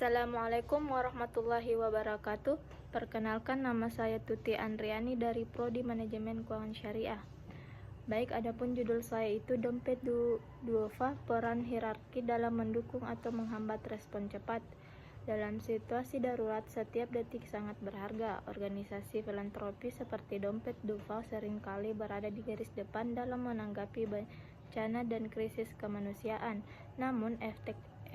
Assalamualaikum warahmatullahi wabarakatuh. Perkenalkan, nama saya Tuti Andriani dari Prodi Manajemen Keuangan Syariah. Baik, adapun judul saya itu dompet duofa, peran hierarki dalam mendukung atau menghambat respon cepat. Dalam situasi darurat, setiap detik sangat berharga. Organisasi filantropi seperti dompet duofa seringkali berada di garis depan dalam menanggapi bencana dan krisis kemanusiaan. Namun,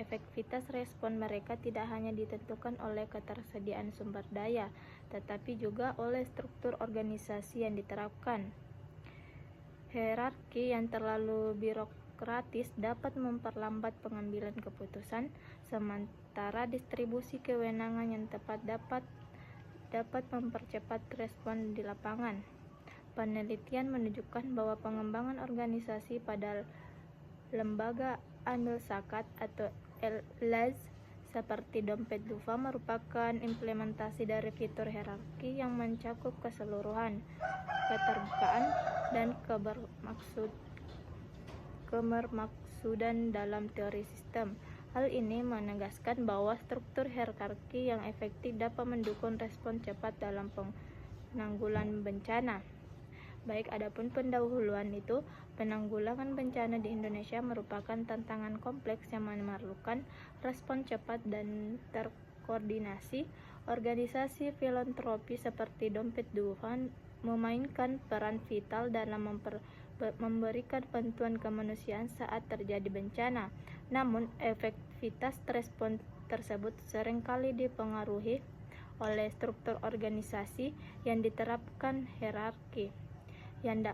efektivitas respon mereka tidak hanya ditentukan oleh ketersediaan sumber daya, tetapi juga oleh struktur organisasi yang diterapkan. Hierarki yang terlalu birokratis dapat memperlambat pengambilan keputusan, sementara distribusi kewenangan yang tepat dapat mempercepat respon di lapangan. Penelitian menunjukkan bahwa pengembangan organisasi pada lembaga amil zakat atau LAZ seperti dompet duofa merupakan implementasi dari fitur hierarki yang mencakup keseluruhan, keterbukaan, dan kebermaksudan dalam teori sistem. Hal ini menegaskan bahwa struktur hierarki yang efektif dapat mendukung respon cepat dalam penanggulangan bencana. Baik, adapun pendahuluan itu, penanggulangan bencana di Indonesia merupakan tantangan kompleks yang memerlukan respon cepat dan terkoordinasi. Organisasi filantropi seperti dompet duofa memainkan peran vital dalam memberikan bantuan kemanusiaan saat terjadi bencana. Namun, efektivitas respon tersebut seringkali dipengaruhi oleh struktur organisasi yang diterapkan hierarki yang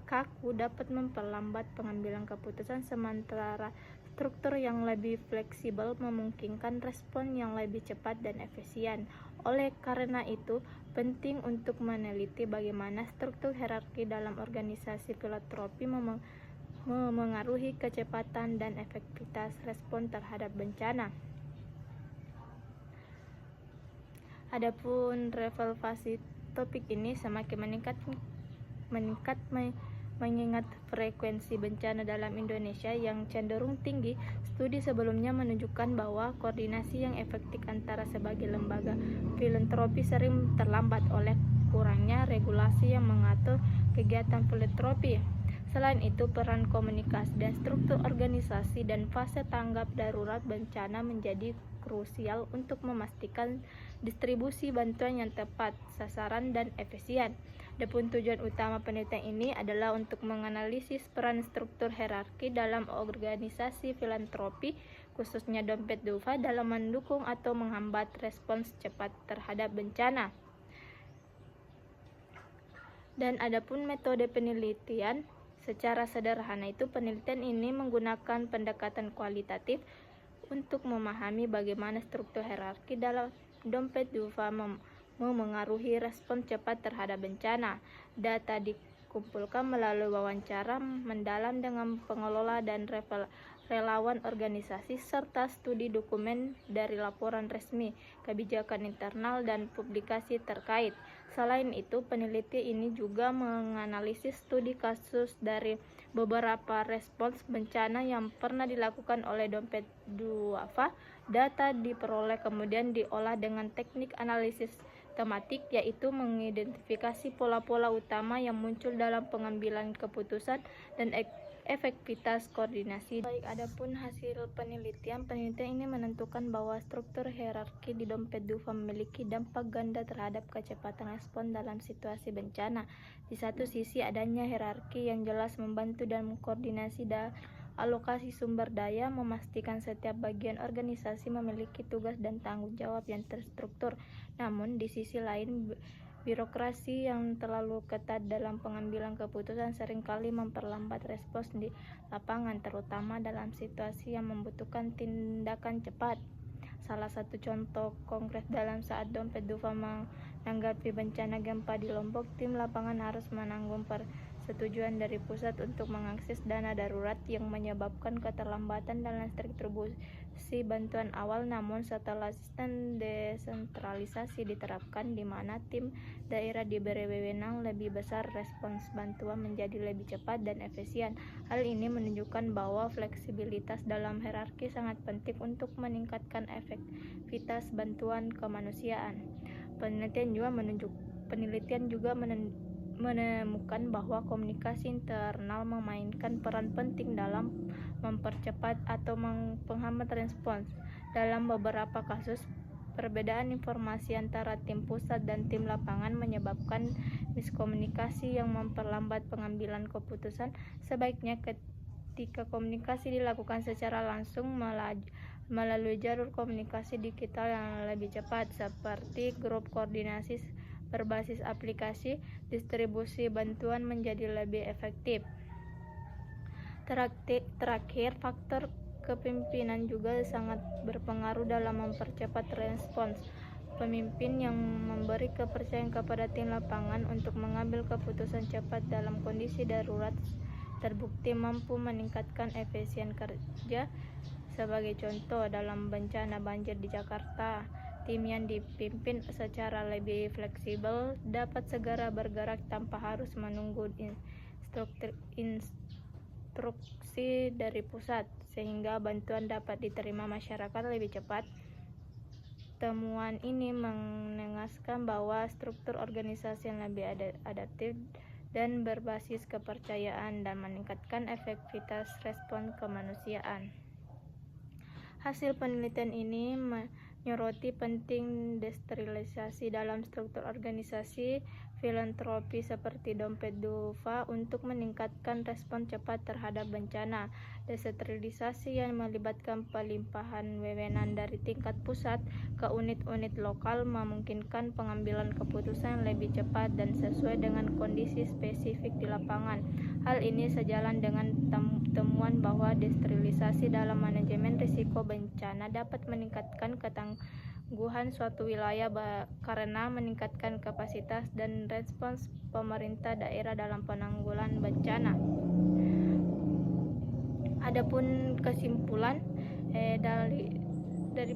kaku dapat memperlambat pengambilan keputusan, sementara struktur yang lebih fleksibel memungkinkan respon yang lebih cepat dan efisien. Oleh karena itu, penting untuk meneliti bagaimana struktur hierarki dalam organisasi filantropi memengaruhi kecepatan dan efektivitas respon terhadap bencana. Adapun relevansi topik ini semakin meningkat mengingat frekuensi bencana dalam Indonesia yang cenderung tinggi. Studi sebelumnya menunjukkan bahwa koordinasi yang efektif antara sebagai lembaga filantropi sering terlambat oleh kurangnya regulasi yang mengatur kegiatan filantropi. Selain itu, peran komunikasi dan struktur organisasi dan fase tanggap darurat bencana menjadi krusial untuk memastikan distribusi bantuan yang tepat sasaran dan efisien. Adapun tujuan utama penelitian ini adalah untuk menganalisis peran struktur hierarki dalam organisasi filantropi, khususnya dompet duofa, dalam mendukung atau menghambat respons cepat terhadap bencana. Dan adapun metode penelitian, secara sederhana itu penelitian ini menggunakan pendekatan kualitatif untuk memahami bagaimana struktur hierarki dalam dompet duofa memengaruhi respon cepat terhadap bencana. Data dikumpulkan melalui wawancara mendalam dengan pengelola dan relawan organisasi, serta studi dokumen dari laporan resmi, kebijakan internal, dan publikasi terkait. Selain itu, peneliti ini juga menganalisis studi kasus dari beberapa respons bencana yang pernah dilakukan oleh dompet duofa. Data diperoleh kemudian diolah dengan teknik analisis tematik, yaitu mengidentifikasi pola-pola utama yang muncul dalam pengambilan keputusan dan efektivitas koordinasi. Baik, adapun hasil penelitian ini menentukan bahwa struktur hierarki di dompet duofa memiliki dampak ganda terhadap kecepatan respon dalam situasi bencana. Di satu sisi, adanya hierarki yang jelas membantu dalam koordinasi dan alokasi sumber daya, memastikan setiap bagian organisasi memiliki tugas dan tanggung jawab yang terstruktur. Namun, di sisi lain, birokrasi yang terlalu ketat dalam pengambilan keputusan seringkali memperlambat respons di lapangan, terutama dalam situasi yang membutuhkan tindakan cepat. Salah satu contoh konkret dalam saat dompet duofa menanggapi bencana gempa di Lombok, tim lapangan harus menanggung setujuan dari pusat untuk mengakses dana darurat yang menyebabkan keterlambatan dalam distribusi bantuan awal. Namun setelah sistem desentralisasi diterapkan di mana tim daerah diberi wewenang lebih besar, respons bantuan menjadi lebih cepat dan efisien. Hal ini menunjukkan bahwa fleksibilitas dalam hierarki sangat penting untuk meningkatkan efektivitas bantuan kemanusiaan. Penelitian juga menemukan bahwa komunikasi internal memainkan peran penting dalam mempercepat atau menghambat respons. Dalam beberapa kasus, perbedaan informasi antara tim pusat dan tim lapangan menyebabkan miskomunikasi yang memperlambat pengambilan keputusan. Sebaiknya ketika komunikasi dilakukan secara langsung melalui jalur komunikasi digital yang lebih cepat, seperti grup koordinasi berbasis aplikasi, distribusi bantuan menjadi lebih efektif. Terakhir, faktor kepemimpinan juga sangat berpengaruh dalam mempercepat respons. Pemimpin yang memberi kepercayaan kepada tim lapangan untuk mengambil keputusan cepat dalam kondisi darurat terbukti mampu meningkatkan efisien kerja. Sebagai contoh, dalam bencana banjir di Jakarta, tim yang dipimpin secara lebih fleksibel dapat segera bergerak tanpa harus menunggu instruksi dari pusat, sehingga bantuan dapat diterima masyarakat lebih cepat. Temuan ini menegaskan bahwa struktur organisasi yang lebih adaptif dan berbasis kepercayaan dan meningkatkan efektivitas respons kemanusiaan. Hasil penelitian ini menyoroti penting desentralisasi dalam struktur organisasi filantropi seperti Dompet Duafa untuk meningkatkan respon cepat terhadap bencana. Desentralisasi yang melibatkan pelimpahan wewenang dari tingkat pusat ke unit-unit lokal memungkinkan pengambilan keputusan lebih cepat dan sesuai dengan kondisi spesifik di lapangan. Hal ini sejalan dengan temuan bahwa desentralisasi dalam manajemen risiko bencana dapat meningkatkan ketangguhan suatu wilayah karena meningkatkan kapasitas dan respons pemerintah daerah dalam penanggulangan bencana. Adapun kesimpulan dari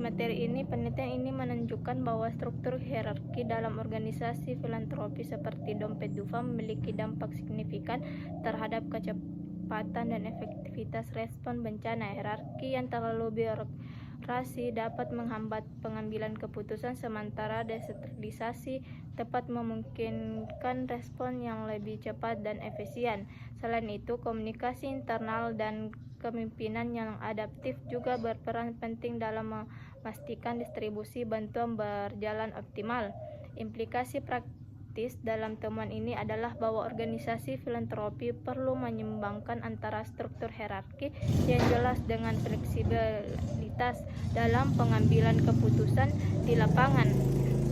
materi ini, penelitian ini menunjukkan bahwa struktur hierarki dalam organisasi filantropi seperti Dompet Duafa memiliki dampak signifikan terhadap kecepatan dan efektivitas respon bencana. Hierarki yang terlalu birokrasi dapat menghambat pengambilan keputusan, sementara desentralisasi tepat memungkinkan respon yang lebih cepat dan efisien. Selain itu, komunikasi internal dan kepemimpinan yang adaptif juga berperan penting dalam memastikan distribusi bantuan berjalan optimal. Implikasi praktis dalam temuan ini adalah bahwa organisasi filantropi perlu menyeimbangkan antara struktur hierarki yang jelas dengan fleksibilitas dalam pengambilan keputusan di lapangan.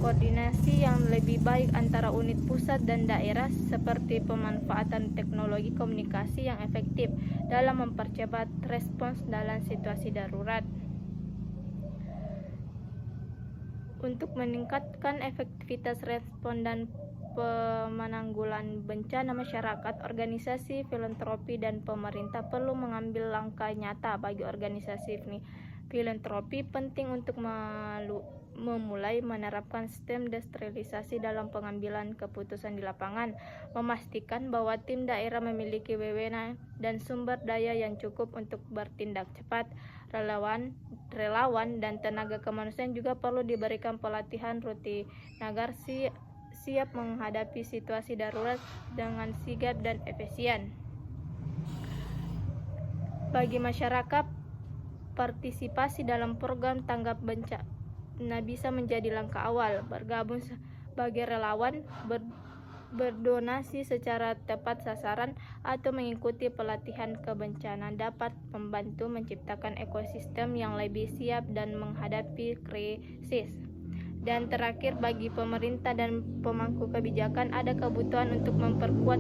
Koordinasi yang lebih baik antara unit pusat dan daerah, seperti pemanfaatan teknologi komunikasi yang efektif dalam mempercepat respons dalam situasi darurat. Untuk meningkatkan efektivitas respons dan penanggulangan bencana masyarakat, organisasi filantropi dan pemerintah perlu mengambil langkah nyata. Bagi organisasi filantropi penting untuk memulai menerapkan sistem desentralisasi dalam pengambilan keputusan di lapangan, memastikan bahwa tim daerah memiliki wewenang dan sumber daya yang cukup untuk bertindak cepat. Relawan dan tenaga kemanusiaan juga perlu diberikan pelatihan rutin agar siap menghadapi situasi darurat dengan sigap dan efisien. Bagi masyarakat, partisipasi dalam program tanggap bencana bisa menjadi langkah awal. Bergabung sebagai relawan, berdonasi secara tepat sasaran, atau mengikuti pelatihan kebencanaan dapat membantu menciptakan ekosistem yang lebih siap dan menghadapi krisis. Dan terakhir, bagi pemerintah dan pemangku kebijakan ada kebutuhan untuk memperkuat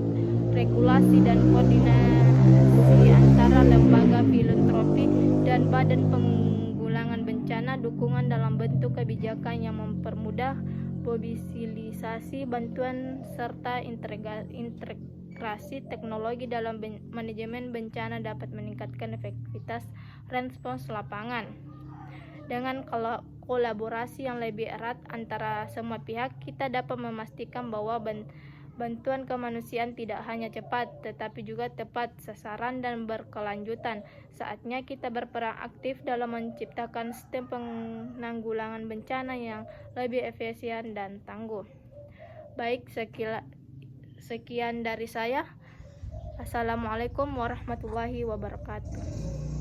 regulasi dan koordinasi antara lembaga filantropi dan badan penanggulangan bencana. Dukungan dalam bentuk kebijakan yang mempermudah mobilisasi bantuan serta integrasi teknologi dalam manajemen bencana dapat meningkatkan efektivitas respons lapangan. Dengan kolaborasi yang lebih erat antara semua pihak, kita dapat memastikan bahwa bantuan kemanusiaan tidak hanya cepat, tetapi juga tepat sasaran dan berkelanjutan. Saatnya kita berperan aktif dalam menciptakan sistem penanggulangan bencana yang lebih efisien dan tangguh. Baik, sekian dari saya. Assalamualaikum warahmatullahi wabarakatuh.